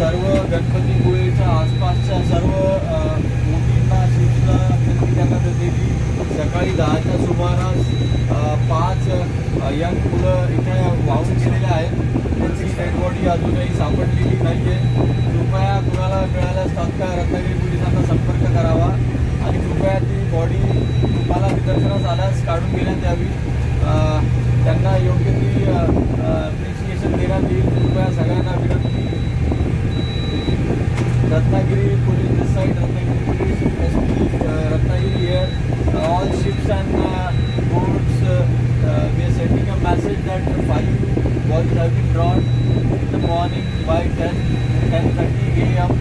सर्व गणपतीपुळेच्या आसपासच्या सर्व मुलींना शिक्षण विनंती करण्यात येते की सकाळी 10च्या सुमारास 5 यंग मुलं इथे वाहून गेलेले आहेत. त्यांची डेड बॉडी अजूनही सापडलेली नाही आहे. कृपया कुणाला मिळाल्यास तात्काळ रत्नागिरी पोलिसांना संपर्क करावा आणि कृपया ती बॉडी तुम्हाला निदर्शनास आल्यास काढून घेण्यात यावी. त्यांना योग्य ती अप्रिशिएशन देण्यात येईल. कृपया सगळ्यांना विनंती. Ratnagiri police this side, Ratnagiri police, SP Ratnagiri here. All ships and boats, we are sending a message that 5 bodies have been drawn in the morning by 10:30 a.m.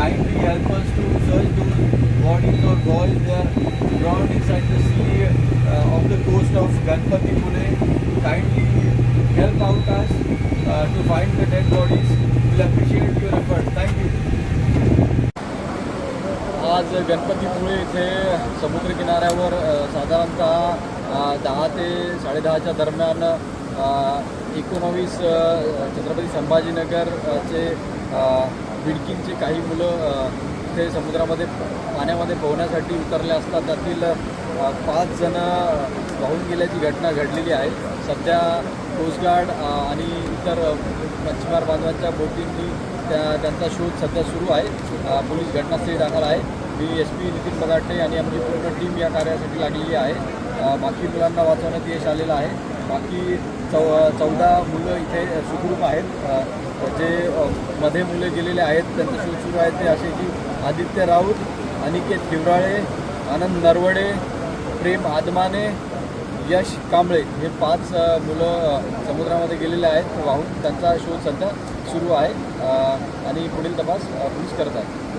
Kindly help us to search those bodies or boys. They are drowned inside the sea of the coast of Ganpatipule. Kindly help out us to find the dead bodies. We'll appreciate your effort. Thank you. आज गणपतीपुळे इथे समुद्रकिनाऱ्यावर साधारणतः 10 ते 10:30च्या दरम्यान 19 छत्रपती संभाजीनगरचे बिडकींचे काही मुलं इथे समुद्रामध्ये पाण्यामध्ये पोहण्यासाठी उतरले असतात. त्यातील 5 जण वाहून गेल्याची घटना घडलेली आहे. सध्या कोस्टगार्ड आणि इतर मच्छीमार बांधवांच्या बोटींनी त्यांचा शोध सध्या सुरू आहे. पोलीस घटनास्थळी दाखल आहे. मी SP नितीन बगाटे आणि आमची पूर्ण टीम या कार्यासाठी लागलेली आहे. बाकी मुलांना वाचवण्यात यश आलेलं आहे. बाकी 14 मुलं इथे सुखरूप आहेत. जे मध्ये मुले गेलेले आहेत त्यांचा शोध सुरू आहे. ते असे की आदित्य राऊत, अनिकेत हिवराळे, आनंद नरवडे, प्रेम आदमाने, यश कांबळे हे 5 मुलं समुद्रामध्ये गेलेले आहेत वाहून. त्यांचा शोध सध्या सुरू आहे आणि पुढील तपास पोलीस करत आहेत.